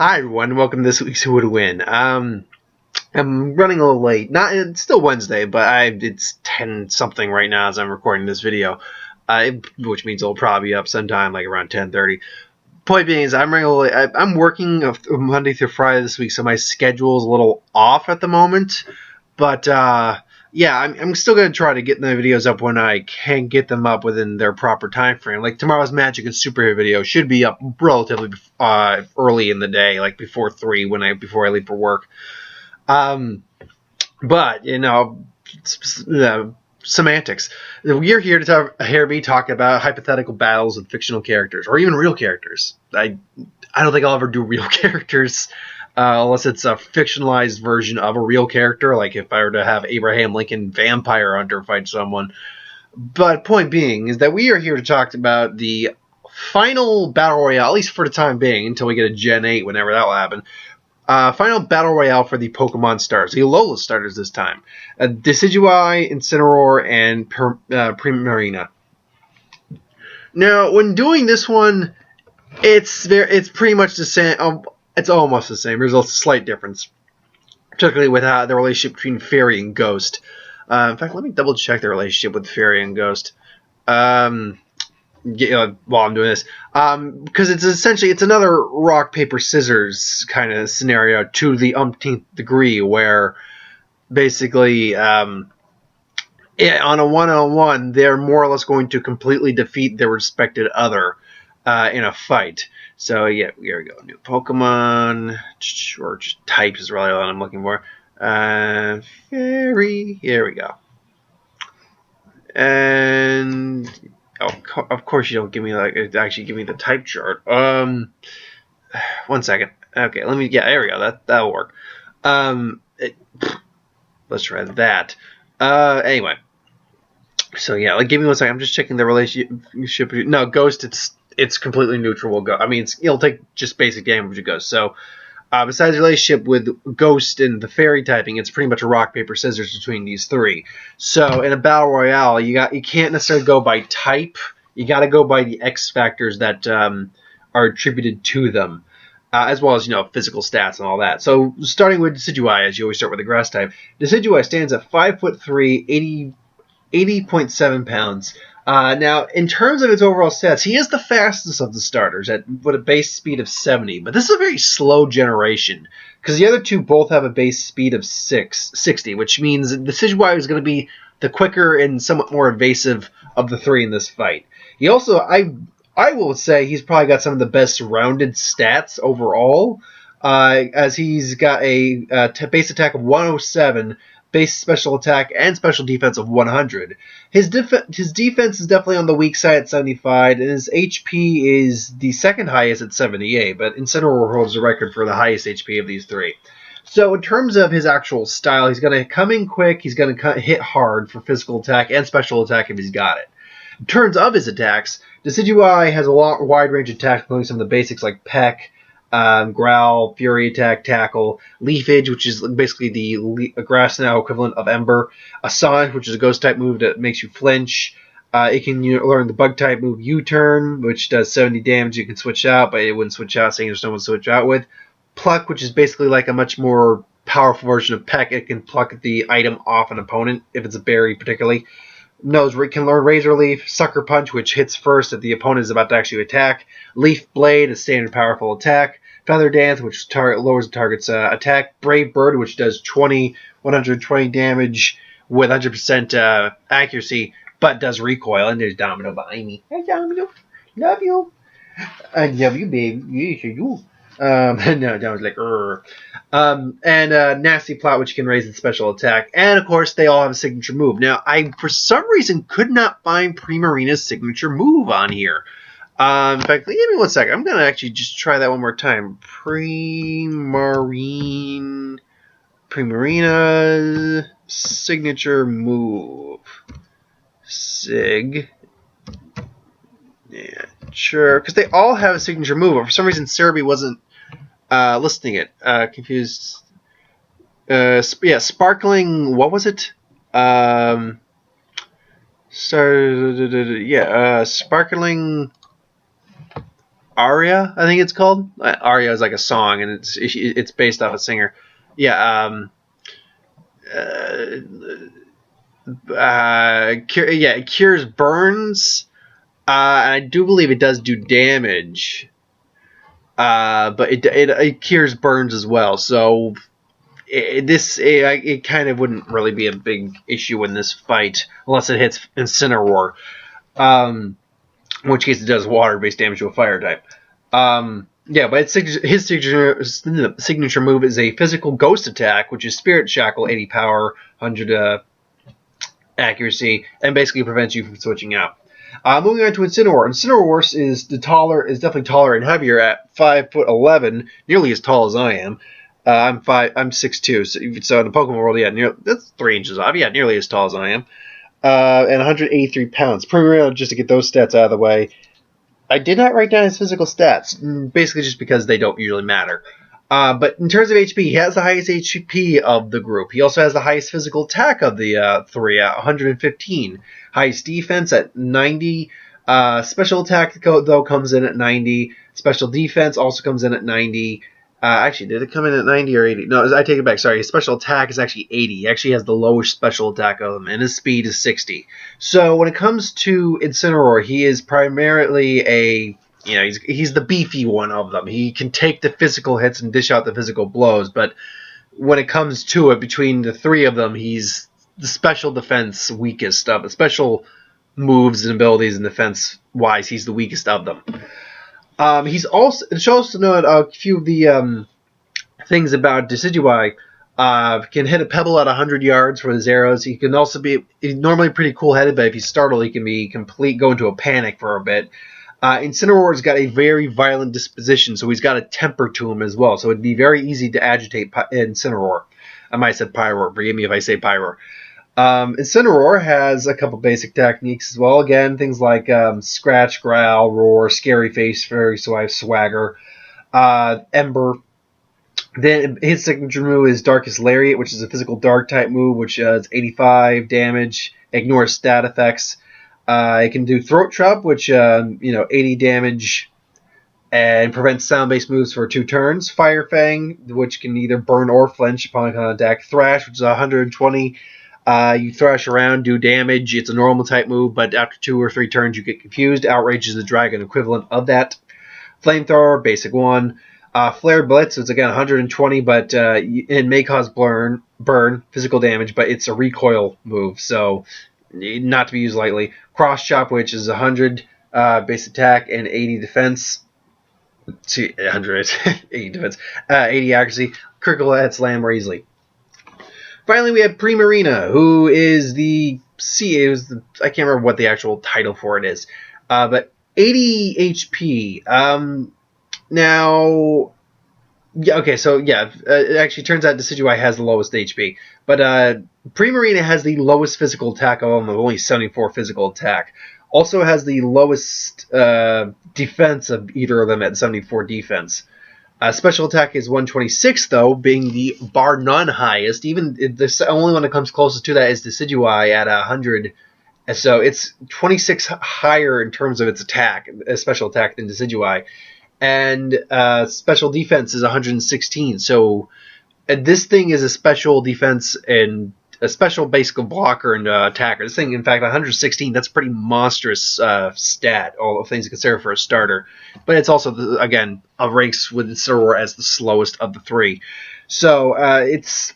Hi everyone, welcome to this week's Who Would Win. I'm running a little late. It's still Wednesday, but it's 10 something right now as I'm recording this video, which means it'll probably be up sometime like around 10:30. Point being is I'm running a little late. I'm working Monday through Friday this week, so my schedule is a little off at the moment. But yeah, I'm still gonna try to get the videos up when I can get them up within their proper time frame. Like tomorrow's Magic and Superhero video should be up relatively early in the day, like before 3 before I leave for work. But you know, semantics. We're here to hear me talk about hypothetical battles with fictional characters or even real characters. I don't think I'll ever do real characters. Unless it's a fictionalized version of a real character, like if I were to have Abraham Lincoln Vampire Hunter fight someone. But point being is that we are here to talk about the final Battle Royale, at least for the time being, until we get a Gen 8, whenever that will happen. Final Battle Royale for the Pokemon Stars, the Alola Starters this time. Decidueye, Incineroar, and Primarina. Now, when doing this one, it's pretty much the same. It's almost the same. There's a slight difference, particularly with the relationship between Fairy and Ghost. In fact, let me double check the relationship with Fairy and Ghost while I'm doing this, because it's another rock paper scissors kind of scenario to the umpteenth degree, where basically on a one-on-one they're more or less going to completely defeat their respected other in a fight. So yeah, here we go. New Pokemon, or just types is really what I'm looking for. Fairy, here we go. And of course you don't give me actually give me the type chart. 1 second. Okay, there we go. That'll work. Let's try that. Anyway. So yeah, give me 1 second. I'm just checking the relationship. No, Ghost, it's completely neutral. I mean, it'll take just basic damage with Ghost. So, besides the relationship with Ghost and the Fairy typing, it's pretty much a rock paper scissors between these three. So, in a battle royale, you can't necessarily go by type. You got to go by the X factors that are attributed to them, as well as physical stats and all that. So, starting with Decidueye, as you always start with the grass type, Decidueye stands at 5'3", 80.7 pounds. Now, in terms of its overall stats, he is the fastest of the starters with a base speed of 70. But this is a very slow generation, because the other two both have a base speed of 60, which means the Decidueye is going to be the quicker and somewhat more evasive of the three in this fight. He also, I will say, he's probably got some of the best rounded stats overall, as he's got a base attack of 107, base special attack and special defense of 100. His defense is definitely on the weak side at 75, and his HP is the second highest at 78, but Incineroar holds the record for the highest HP of these three. So in terms of his actual style, he's going to come in quick, he's going to hit hard for physical attack and special attack if he's got it. In terms of his attacks, Decidueye has a wide range of attacks, including some of the basics like Peck, Growl, Fury Attack, Tackle, Leafage, which is basically the Grass Now equivalent of Ember, Assange, which is a Ghost type move that makes you flinch. It can learn the Bug type move U-Turn, which does 70 damage. You can switch out, but it wouldn't switch out, saying there's no one to switch out with. Pluck, which is basically like a much more powerful version of Peck. It can pluck the item off an opponent, if it's a berry particularly. Nose can learn Razor Leaf, Sucker Punch, which hits first if the opponent is about to actually attack. Leaf Blade, a standard powerful attack. Feather Dance, which lowers the target's attack. Brave Bird, which does 120 damage with 100% accuracy, but does recoil. And there's Domino behind me. Hey, Domino. Love you. I love you, babe. Yes, you. No, Domino's like, and Nasty Plot, which can raise its special attack. And, of course, they all have a signature move. Now, I, for some reason, could not find Primarina's signature move on here. In fact, give me 1 second. I'm going to actually just try that one more time. Primarina's signature move. Sig. Yeah, sure. Because they all have a signature move. But for some reason, Cerebi wasn't listing it. Confused. Yeah, Sparkling. What was it? Sparkling. Aria, I think it's called. Aria is like a song, and it's based off a singer. Yeah, uh, yeah, it cures burns. And I do believe it does do damage. But it cures burns as well. So it kind of wouldn't really be a big issue in this fight unless it hits Incineroar. In which case it does water-based damage to a fire type. Yeah, but his signature move is a physical ghost attack, which is Spirit Shackle, 80 power, 100 accuracy, and basically prevents you from switching out. Moving on to Incineroar. Incineroar is definitely taller and heavier at 5'11", nearly as tall as I am. I'm 6'2", so in the Pokemon world, yeah, that's 3 inches off. Yeah, nearly as tall as I am. And 183 pounds. Primarily just to get those stats out of the way. I did not write down his physical stats, basically just because they don't usually matter. But in terms of HP, he has the highest HP of the group. He also has the highest physical attack of the three at 115. Highest defense at 90. Special attack, though, comes in at 90. Special defense also comes in at 90. Actually, did it come in at 90 or 80? No, I take it back. Sorry, his special attack is actually 80. He actually has the lowest special attack of them, and his speed is 60. So when it comes to Incineroar, he is primarily he's the beefy one of them. He can take the physical hits and dish out the physical blows, but when it comes to it, between the three of them, he's the special defense weakest of it. Special moves and abilities and defense wise, he's the weakest of them. He's also, it should also note a few of the things about Decidueye. Can hit a pebble at 100 yards for his arrows. He can also he's normally pretty cool-headed, but if he's startled, he can go into a panic for a bit. Incineroar's got a very violent disposition, so he's got a temper to him as well, so it'd be very easy to agitate Incineroar. I might have said Pyroar. Forgive me if I say Pyroar. Incineroar has a couple basic techniques as well. Again, things like Scratch, Growl, Roar, Scary Face, Fairy Swipe, Swagger, Ember. Then his signature move is Darkest Lariat, which is a physical dark type move, which does 85 damage, ignores stat effects. It can do Throat Chop, which 80 damage and prevents sound-based moves for 2 turns. Fire Fang, which can either burn or flinch upon contact. Thrash, which is 120. You thrash around, do damage. It's a normal type move, but after 2 or 3 turns, you get confused. Outrage is the dragon equivalent of that. Flamethrower, basic one. Flare Blitz, it's again 120, but it may cause burn, physical damage, but it's a recoil move, so not to be used lightly. Cross Chop, which is 100 base attack and 80 defense. 180 defense, 80 accuracy. Critical hit slam more easily. Finally, we have Primarina, who is I can't remember what the actual title for it is, but 80 HP. Now, yeah, okay, so yeah, it actually turns out Decidueye has the lowest HP, but Primarina has the lowest physical attack of them, of only 74 physical attack. Also has the lowest defense of either of them at 74 defense. Special attack is 126, though, being the bar none highest. Even the only one that comes closest to that is Decidueye at 100. So it's 26 higher in terms of its attack, special attack, than Decidueye. And special defense is 116. So this thing is a special defense and a special basic blocker and attacker. This thing, in fact, 116, that's a pretty monstrous stat, all things considered for a starter. But it's also, again, a race with Incineroar as the slowest of the three. So it's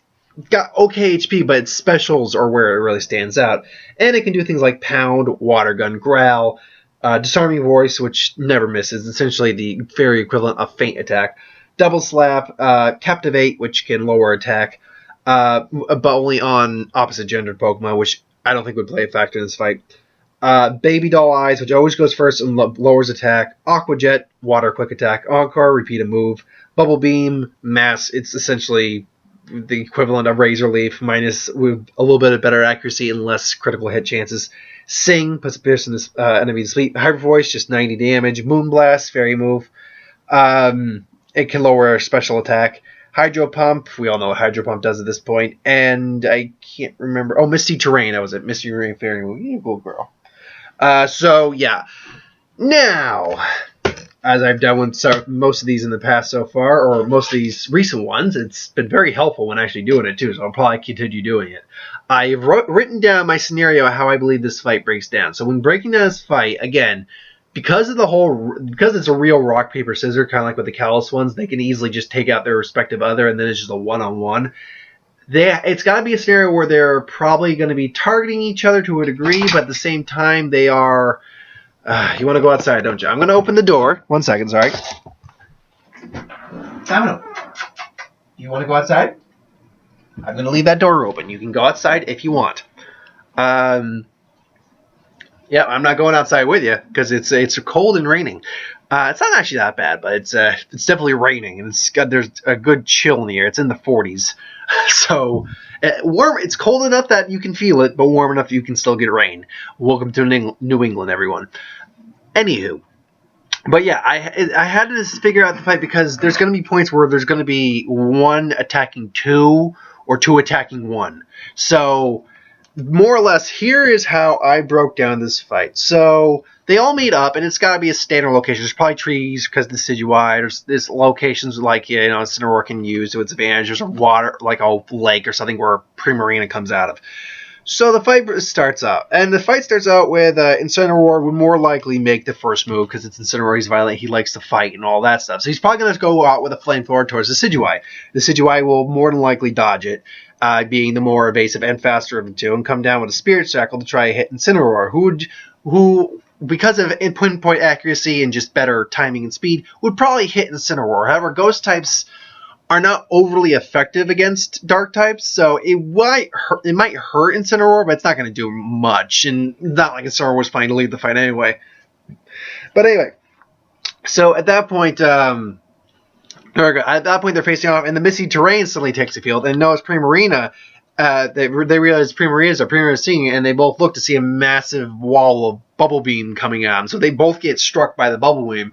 got okay HP, but its specials are where it really stands out. And it can do things like Pound, Water Gun, Growl, Disarming Voice, which never misses, essentially the fairy equivalent of Feint Attack, Double Slap, Captivate, which can lower attack, but only on opposite gendered Pokemon, which I don't think would play a factor in this fight. Baby Doll Eyes, which always goes first and lowers attack. Aqua Jet, Water Quick Attack. Encore, repeat a move. Bubble Beam, Mass, it's essentially the equivalent of Razor Leaf, minus with a little bit of better accuracy and less critical hit chances. Sing, puts a pierce in this enemy to sleep. Hyper Voice, just 90 damage. Moonblast, fairy move. It can lower special attack. Hydro Pump, we all know what Hydro Pump does at this point. And I can't remember. Oh, Misty Terrain, that was it. Misty Terrain fairy move. You go, girl. So, yeah. Now, as I've done with most of these in the past so far, or most of these recent ones, it's been very helpful when actually doing it too, so I'll probably continue doing it. I've written down my scenario how I believe this fight breaks down. So when breaking down this fight, again, because it's a real rock, paper, scissors, kind of like with the Callous ones, they can easily just take out their respective other, and then it's just a one-on-one. It's got to be a scenario where they're probably going to be targeting each other to a degree, but at the same time, they are... you want to go outside, don't you? I'm going to open the door. 1 second, sorry. Domino, you want to go outside? I'm going to leave that door open. You can go outside if you want. Yeah, I'm not going outside with you because it's cold and raining. It's not actually that bad, but it's definitely raining, and there's a good chill in the air. It's in the 40s, so warm. It's cold enough that you can feel it, but warm enough you can still get rain. Welcome to New England, everyone. Anywho, but yeah, I had to figure out the fight because there's going to be points where there's going to be one attacking two or two attacking one. So more or less, here is how I broke down this fight. So they all meet up, and it's got to be a standard location. There's probably trees because of the Decidueye. There's locations like Incineroar can use to its advantage. There's a water, like a lake or something where Primarina comes out of. So the fight starts out, and the fight starts out with Incineroar would more likely make the first move because it's Incineroar, he's violent, he likes to fight and all that stuff. So he's probably going to go out with a flamethrower towards the Decidueye. The Decidueye will more than likely dodge it, being the more evasive and faster of the two, and come down with a Spirit Shackle to try to hit Incineroar, who because of pinpoint accuracy and just better timing and speed, would probably hit Incineroar. However, Ghost types are not overly effective against Dark types, so it might hurt Incineroar, but it's not going to do much, and not like Incineroar was planning to lead the fight anyway. But anyway, so at that point, they're facing off, and the Misty Terrain suddenly takes the field, and notice Primarina. They realize Primarina's seeing it, and they both look to see a massive wall of Bubble Beam coming at them. So they both get struck by the Bubble Beam.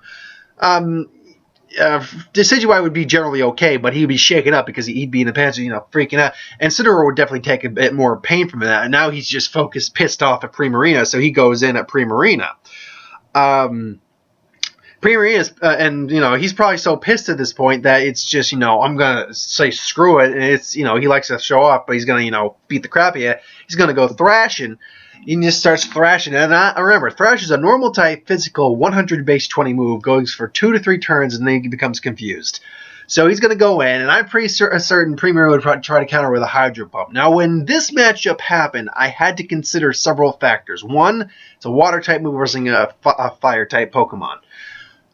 Decidueye would be generally okay, but he'd be shaken up because he'd be in the pants, freaking out. And Incineroar would definitely take a bit more pain from that. And now he's just pissed off at Primarina, so he goes in at Primarina. Primarina's, and he's probably so pissed at this point that it's just, I'm gonna say screw it, and it's, he likes to show off, but he's gonna, beat the crap out of you. He's gonna go thrashing. He just starts thrashing, and remember, Thrash is a normal type, physical, 100 base 20 move, goes for 2 to 3 turns, and then he becomes confused. So he's going to go in, and I'm pretty certain Premier would try to counter with a Hydro Pump. Now, when this matchup happened, I had to consider several factors. One, it's a Water-type move versus a Fire-type Pokemon.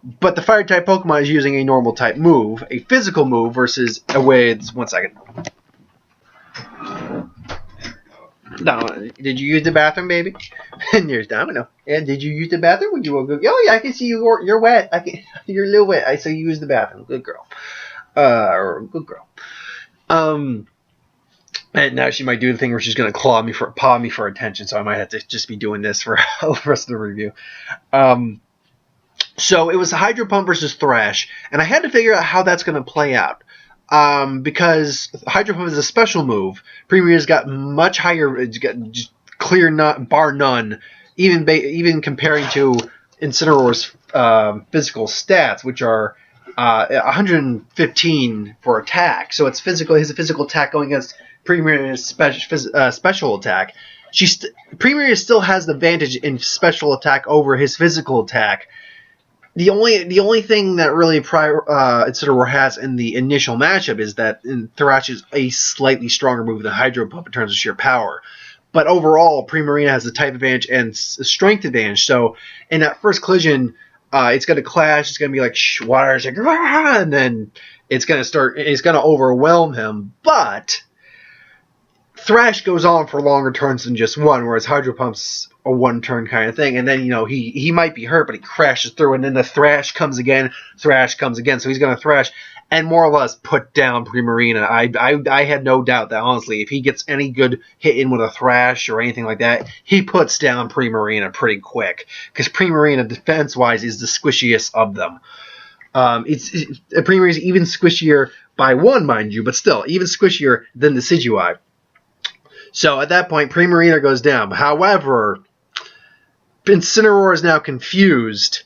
But the Fire-type Pokemon is using a normal-type move, a physical move versus a with... 1 second. No, did you use the bathroom, baby? And there's Domino. And did you use the bathroom? Would you go? Oh yeah, I can see you're wet. You're a little wet. I saw you use the bathroom. Good girl. Good girl. And now she might do the thing where she's gonna paw me for attention. So I might have to just be doing this for the rest of the review. So it was Hydro Pump versus Thrash, and I had to figure out how that's gonna play out. Because Hydro Pump is a special move. Premier's got much higher, it's got just clear bar none, even comparing to Incineroar's physical stats, which are 115 for attack. So it's physical. His physical attack going against Premier's special attack. Premier still has the advantage in special attack over his physical attack. The only thing that really Incineroar has in the initial matchup is that Thrash is a slightly stronger move than Hydro Pump in terms of sheer power. But overall, Primarina has the type advantage and strength advantage. So in that first collision, it's going to clash. It's going to be like water, like, and then it's going to overwhelm him. But Thrash goes on for longer turns than just one, whereas Hydro Pump's a one-turn kind of thing. And then, he might be hurt, but he crashes through, and then the Thrash comes again, so he's going to Thrash and more or less put down Primarina. I had no doubt that, honestly, if he gets any good hit in with a Thrash or anything like that, he puts down Primarina pretty quick, because Primarina, defense-wise, is the squishiest of them. Primarina is even squishier by one, mind you, but still, even squishier than the Decidueye. So at that point, Primarina goes down. However, Incineroar is now confused,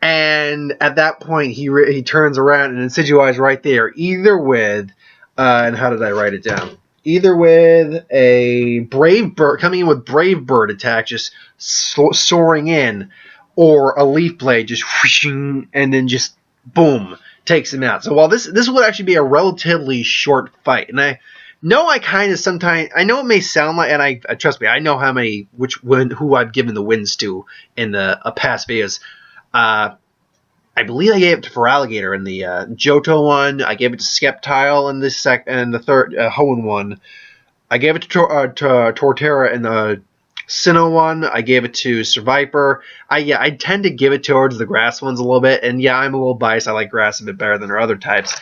And at that point, he turns around and Decidueye is right there, either with, and how did I write it down? Either with a Brave Bird, coming in with Brave Bird attack, just soaring in, or a Leaf Blade just whooshing, and then just boom, takes him out. So while this would actually be a relatively short fight, and I know I kind of sometimes, I know it may sound like, and I trust me, I know how many, who I've given the wins to in the past videos. I believe I gave it to Feraligatr in the Johto one. I gave it to Sceptile in this and the third Hoenn one. I gave it to Torterra in the Sinnoh one. I gave it to Survivor. I tend to give it towards the grass ones a little bit, and yeah, I'm a little biased. I like grass a bit better than our other types.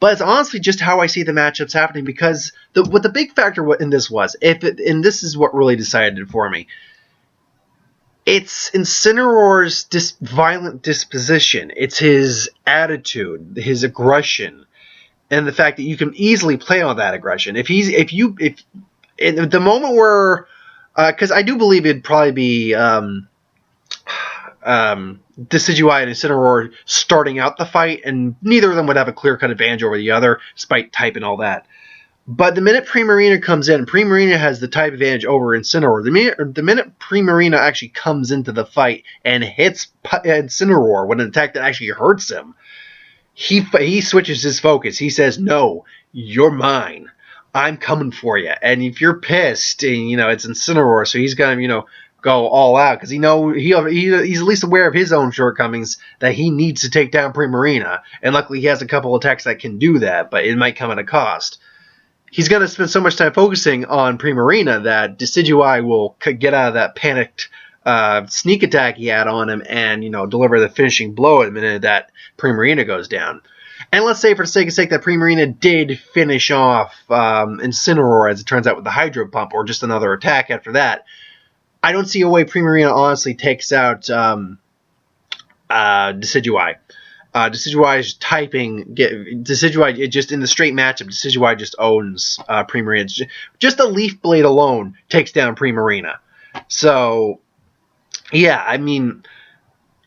But it's honestly just how I see the matchups happening, because what the big factor in this was, and this is what really decided it for me. It's Incineroar's violent disposition. It's his attitude, his aggression, and the fact that you can easily play on that aggression. If in the moment where, because I do believe it'd probably be Decidueye and Incineroar starting out the fight, and neither of them would have a clear-cut advantage over the other, despite type and all that. But the minute Primarina comes in, Primarina has the type advantage over Incineroar. The minute Primarina actually comes into the fight and hits Incineroar with an attack that actually hurts him, he switches his focus. He says, "No, you're mine. I'm coming for you." And if you're pissed, and it's Incineroar, so he's gonna go all out, because he's at least aware of his own shortcomings, that he needs to take down Primarina. And luckily, he has a couple attacks that can do that, but it might come at a cost. He's going to spend so much time focusing on Primarina that Decidueye will get out of that panicked sneak attack he had on him and, deliver the finishing blow the minute that Primarina goes down. And let's say, for the sake of that Primarina did finish off Incineroar, as it turns out, with the Hydro Pump, or just another attack after that. I don't see a way Primarina honestly takes out Decidueye. Decidueye's typing, Decidueye, just in the straight matchup, Decidueye just owns Primarina. Just a Leaf Blade alone takes down Primarina. So, yeah, I mean,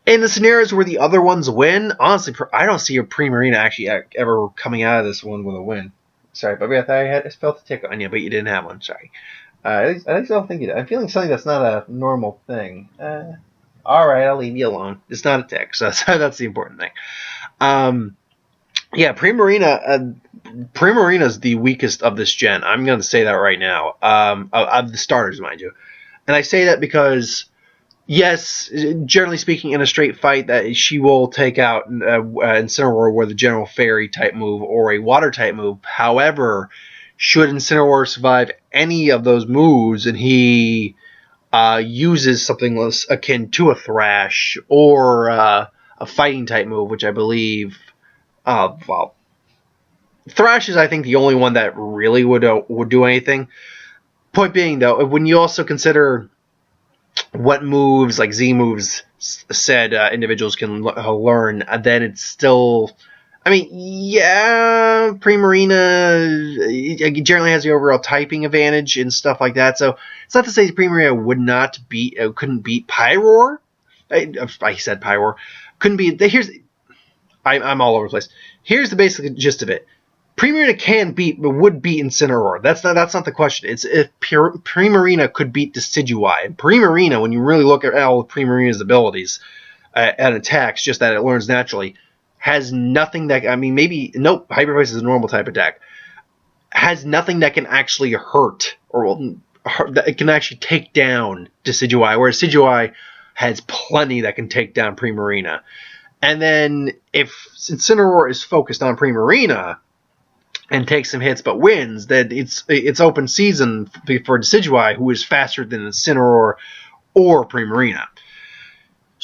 in the scenarios where the other ones win, honestly, I don't see a Primarina actually ever coming out of this one with a win. Sorry, Bubby, I thought I felt a tick on you, but you didn't have one. Sorry. At least I don't think you did. I'm feeling something that's not a normal thing. Alright, I'll leave you alone. It's not a tick, so that's the important thing. Yeah, Primarina's the weakest of this gen. I'm going to say that right now. Of the starters, mind you. And I say that because, yes, generally speaking, in a straight fight, that she will take out Incineroar with a General Fairy type move or a Water type move. However, should Incineroar survive any of those moves, and he uses something less akin to a Thrash or a fighting type move, which I believe, Thrash is, I think, the only one that really would do anything. Point being, though, when you also consider what moves, like Z moves, said individuals can learn, then it's still, I mean, yeah, Primarina generally has the overall typing advantage and stuff like that. So it's not to say Primarina couldn't beat Pyroar. I said Pyroar. Couldn't beat. I'm all over the place. Here's the basic gist of it. Primarina would beat Incineroar. That's not the question. It's if Primarina could beat Decidueye. And Primarina, when you really look at all of Primarina's abilities and attacks, just that it learns naturally, has nothing that, Hyper Voice is a normal type attack. Has nothing that can actually hurt, that it can actually take down Decidueye, whereas Decidueye has plenty that can take down Primarina. And then if Incineroar is focused on Primarina and takes some hits but wins, then it's open season for Decidueye, who is faster than Incineroar or Primarina.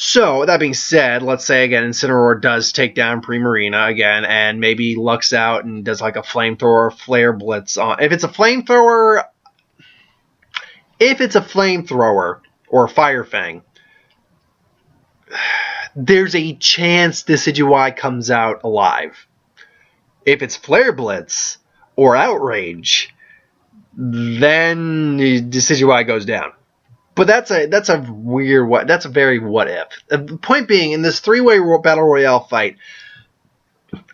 So, that being said, let's say, again, Incineroar does take down Primarina again, and maybe lucks out and does like a Flamethrower, Flare Blitz on. If it's a Flamethrower or Fire Fang, there's a chance Decidueye comes out alive. If it's Flare Blitz or Outrage, then Decidueye goes down. But that's a weird what. That's a very what if. The point being, in this 3-way battle royale fight,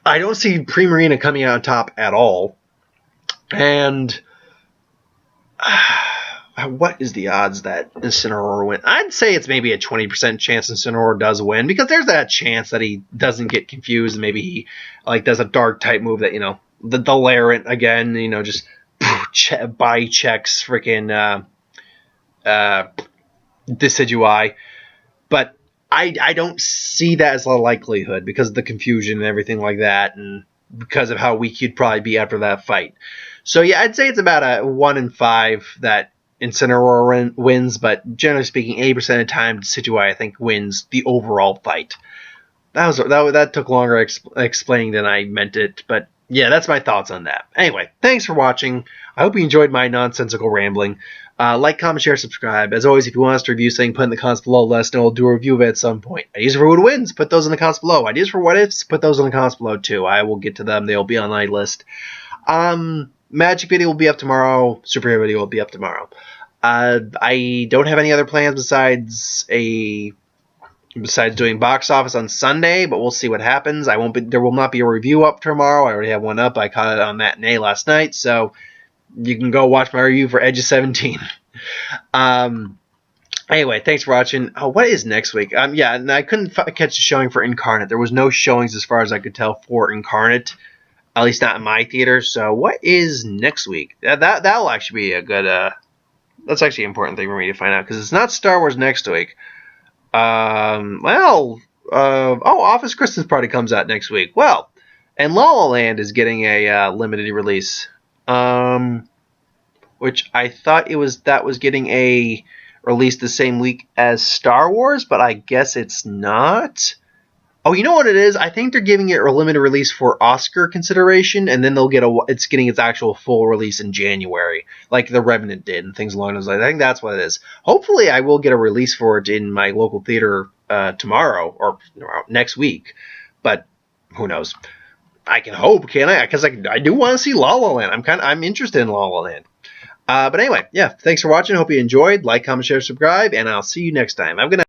I don't see Primarina coming out on top at all. And what is the odds that Incineroar win? I'd say it's maybe a 20% chance Incineroar does win, because there's that chance that he doesn't get confused and maybe he does a dark type move that, the Lairent again, just body checks freaking Decidueye. But I don't see that as a likelihood because of the confusion and everything like that, and because of how weak he'd probably be after that fight. So yeah, I'd say it's about a 1 in 5 that Incineroar wins, but generally speaking, 80% of the time, Decidueye, I think, wins the overall fight. That took longer explaining than I meant it, but yeah, that's my thoughts on that. Anyway, thanks for watching. I hope you enjoyed my nonsensical rambling. Like, comment, share, subscribe. As always, if you want us to review something, put in the comments below. Let us know. We'll do a review of it at some point. Ideas for who wins, put those in the comments below. Ideas for what ifs, put those in the comments below too. I will get to them. They'll be on my list. Magic video will be up tomorrow. Superhero video will be up tomorrow. I don't have any other plans besides doing box office on Sunday, but we'll see what happens. There will not be a review up tomorrow. I already have one up. I caught it on Matinee last night, so you can go watch my review for Edge of 17. Anyway, thanks for watching. Oh, what is next week? Yeah, and I couldn't catch a showing for Incarnate. There was no showings as far as I could tell for Incarnate, at least not in my theater. So what is next week? That'll actually be a good. That's actually an important thing for me to find out, because it's not Star Wars next week. Office Christmas Party comes out next week. Well, and La La Land is getting a limited release. Which I thought that was getting a release the same week as Star Wars, but I guess it's not. Oh, you know what it is? I think they're giving it a limited release for Oscar consideration, and then it's getting its actual full release in January, like The Revenant did, and things along those lines. I think that's what it is. Hopefully, I will get a release for it in my local theater tomorrow or next week, but who knows? I can hope, can't I? Because I do want to see La La Land. I'm interested in La La Land. But anyway, yeah, thanks for watching. Hope you enjoyed. Like, comment, share, subscribe, and I'll see you next time. Have a good night.